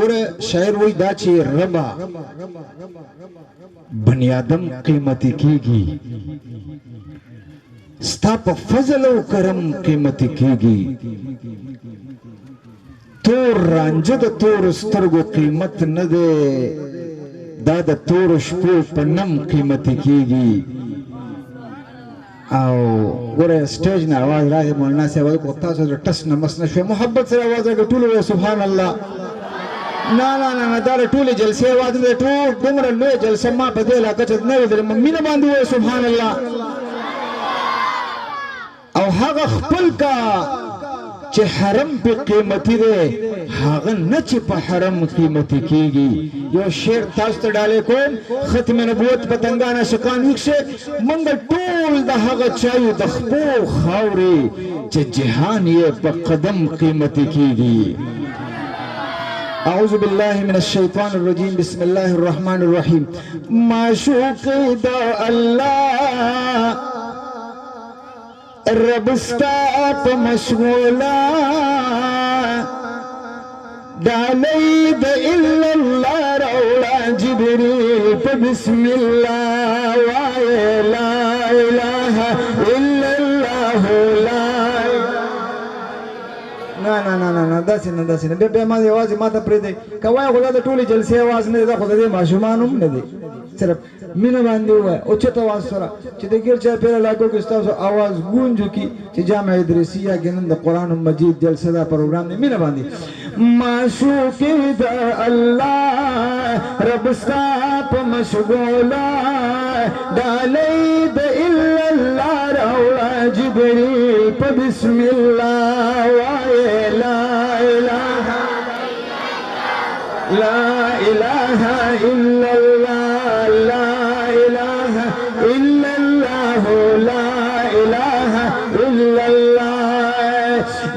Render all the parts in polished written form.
ګوره شاعر وای دا چې ربا بنی آدم قیمتي کیږي ستا په فضل او کرم قیمتي کیږي تور رانجه د تور سترګو قیمت نه دی دا د تور شپو په نم قیمتي کیږي او ګوره سټیج نه आवाज راغی مولانا صاحب کو تاسو د ټس نه مس نه شوي محبت سره आवाज راغی ټول سبحان الله نه نه نه دا ټول جلسه आवाज نه ټول دومره لوی جلسه ما په دې علاقه ته نه ودل مینه باندې سبحان الله او هغه خپل کا چې حرم په قیمتي دی هغه نه چې په حرم قیمتي کیږي یو شعر تاسو ته ډالې کوم ختم نبوت پتنګانه شکان وکشه مونږ ټول د هغه چایو د خپو خاورې چې جهان یې په قدم قیمتي کیږي اعوذ بالله من الشیطان الرجیم بسم الله الرحمن الرحیم معشوق دا الله رب ستا په مشغولا ډالۍ د الا الله راوړه جبريل په بسم الله وایه لا اله الا الله لا نه نه نه نه داسې نه داسې نه بیا ما یوازې ما ته پرېږدئ که وایه خو دا د ټولې جلسې اواز نه دی دا خو د دې ماشومان هم نه دی صرف مینه باندې ووایه اوچت اواز سره چې د ګیر چاپېره علاقو کې ستاسو اواز ګونج وکړي چې جامع ادریسیه کې نن د قرآن مجید جلسه دا پروګرام دی مینه باندې معشوق د الله رب ستا په مشغوله ډالۍ د الا الله راوړه جبريل په بسم الله وایه لا اله لا اله الا الله لا اله الا الله لا اله الا الله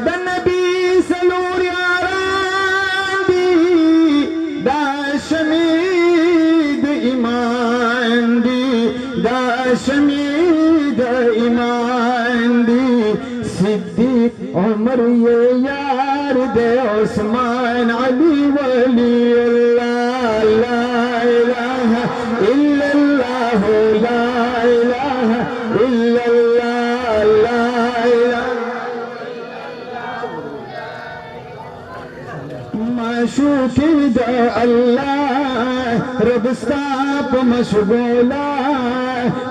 د نبی سلور یاران دی دا شمید ایمان دی دا شمید ایمان دی صدیق عمر یہ یار دے عثمان علی ولی اللہ لا الہ الا اللہ لا الہ الا اللہ لا الہ معشوق دا اللہ رب ستا په مشغولا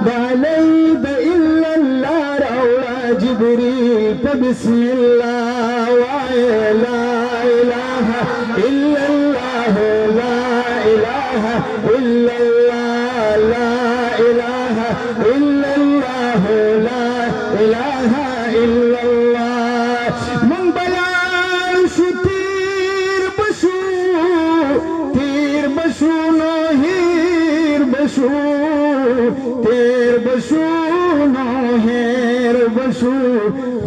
ډالۍ د الا الله راوړه جبريل په بسم الله وایه لا اله الا الله لا اله الا الله لا اله الا الله لا اله الا الله من بیان شو تیر بشو نو هیر بشو تیر بشو نو هیر بشو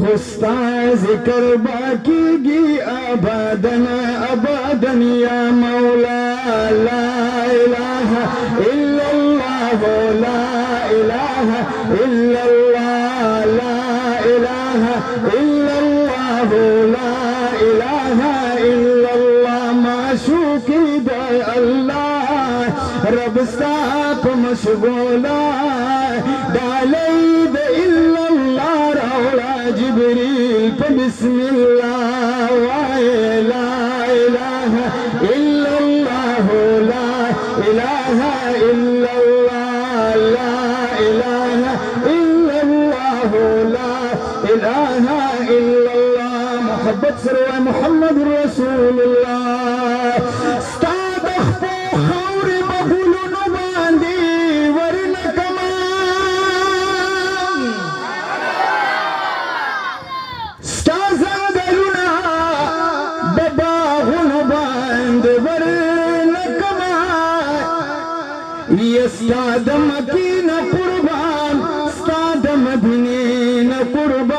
خستا ذکر باقی گی ابادن ابادن یا مولا لا الہ الا اللہ لا الہ الا اللہ لا الہ الا اللہ لا الہ الا اللہ معشوق دا اللہ رب ستا په مشغولا ډالۍ د الا الله راوړه جبريل په بسم الله وایه لا اله الا الله لا اله الا الله لا اله الا الله لا اله الا الله محبت سره محمد رسول الله استاد خو خوري مغولونو باندې ورنکما استاد دلونا باباغونو باندې ورنکما استاد مکینه قربان استاد مدینه قربان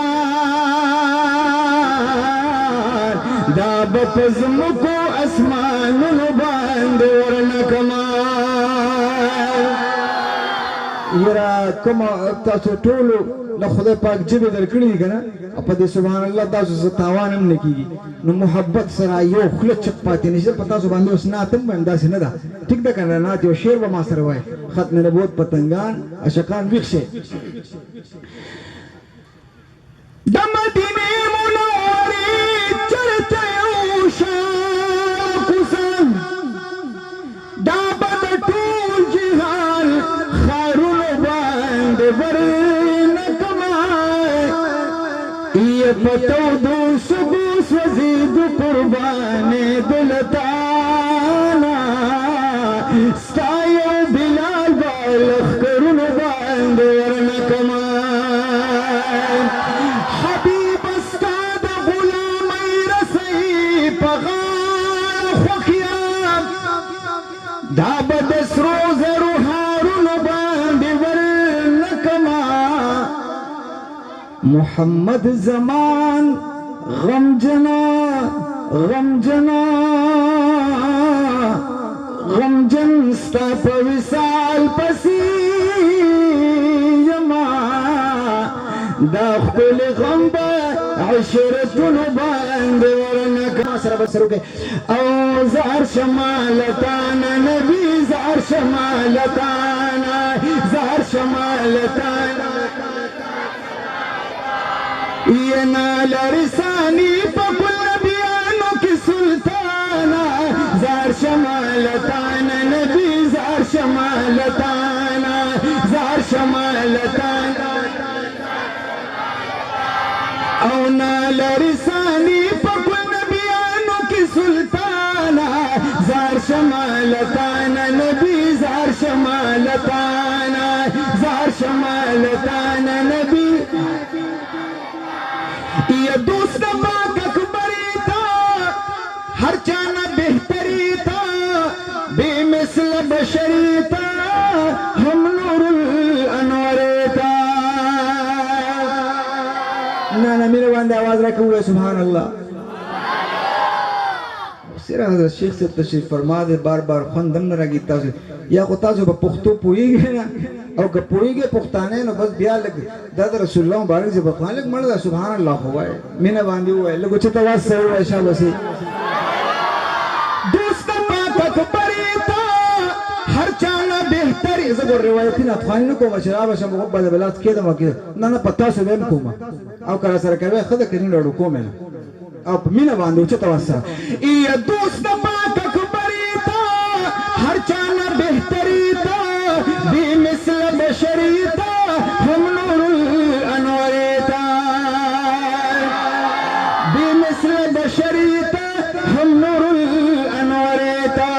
دا بپزمکو اسمانونو باندې ورنکما یرا کوم تاسو ټول له خدای پاک جبه درکړي دي کنه په دې سبحان الله تاسو تاوان هم نه کیږي نو محبت سره یو خله چپ پاتې نشي په تاسو باندې اوس ناتم باندې داسې نه ده ټیک ده کنه نات یو شعر به ما سره وای ختم نبوت پتنګان اشقان ویښه د مدینه منورې چرته یو شاکوسان دا بد ټول جهان خارونو باندې ورنکما یې پتو دو سبو سوزید قربانې دلتانا ستایو بلال بالخ کرونو باندې ورنکما حبیب استاد غلامی رسی پغان خوخیاب دا بدس روز روحارون باندې ورنکما محمد زمان غمجنا غمجنا غمجن ستا په وصال پسې یما دا خپل غم به عشرتونو باندې ورنکما سره به سره وکړئ او زهر شمالتانا نبي زهر شمالتانا زهر شمالتانا ينال رساني فكل نبيانو کی سلطانا زهر شمالتانا نبي زهر شمالتانا زهر شمالتانا او نال رساني فكل نبيانو کی سلطانا زهر شمالتانا نبي زهر شمالتانا زهر شمالتانا نبي ये दोस्त पाक अकबरी था हर जाना बेहतरी था बेमिसल बशरी था हम नूरुल अनवर था ना ना मेरे वांदे आवाज रखे हुए सुभान अल्लाह सिरा हजरत शेख से तशरीफ फरमा दे बार बार खंदम न रगी तासे या को तासे पुख्तो पोईगे ना او که پویږي پښتانه نو بس بیا لګ د رسول الله مبارک چې بخوان لګ مړ سبحان الله هوای مینه باندې وای لګ چې تواس سره وای شابه سي دوست پاک اکبری تا هر چانه بهتري زګور روایتونه افغان نو کوم چې راو شم غوبه بلات کېدم کې نه نه پتا سو ویم کوم او کړه سره کوي خدای کړي لړو کوم او مینه باندې چې تواس ای دوست پاک اکبری تا هر چانه بهتري تا بمثل بشريتا هم نور الأنواريتا بمثل بشريتا هم نور الأنواريتا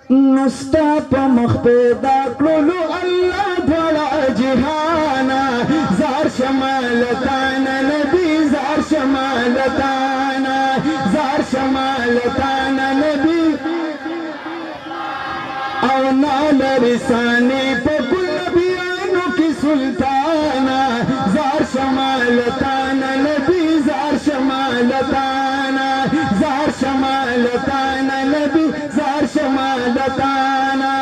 نستاپ مخبدا قلولو الله بلا جهانا زار شمالتانا نبي زار شمالتانا زار شمالتانا نبي او نال رسانی پا کل نبیانو کی سلطانا زار شمالتانا نبی زار شمالتانا زار شمالتانا نبی زار شمالتانا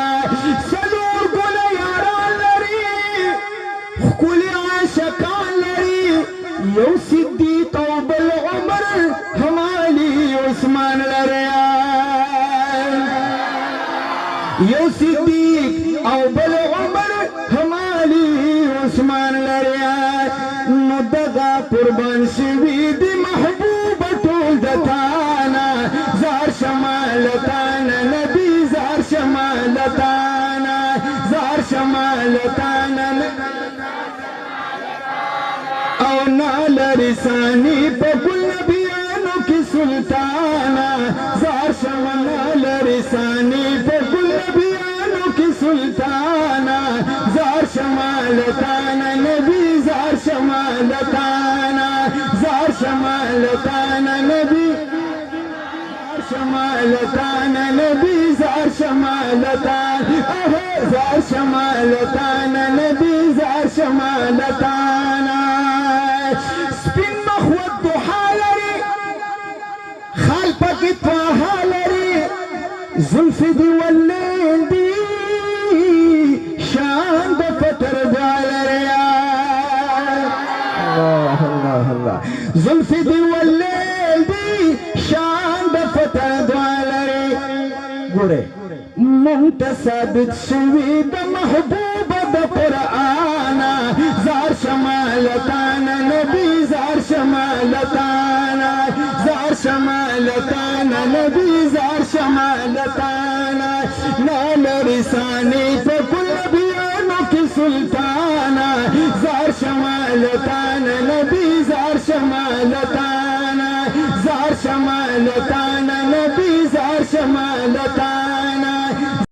سلور گل یاران لری کل عاشقان لری یو صدیق او بل عمر ہمالی عثمان لریا یو صدیق او بل عمر همالی عثمان لریا نو دغا قربان شوی دی محبوب ټول دتانا زار شمالتانا نبی زار شمالتانا زار شمالتانا او نال رسانی په کل نبیانو کی سلطانا زار شمال رسانی په کل نبیانو کی سلطانا زار شمالتانا نبی زار شمالتانا زار شمالتانا نبی شمالتانا نبی زار شمالتانا زار شمالتانا نبی زار شمالتانا سپین مخوت دوحا لري خال پکې طه لري زلف دی ولین دی زلفي دي والليل دي شان دفتر دوالري قري منتسبت سويد محبوبة بقرآنا زار شمالتانا نبي زار شمالتانا زار شمالتانا نبي زار شمالتانا نال رساني فكل بيانك سلطانا زار شمالتانا نبي زار شمالتانا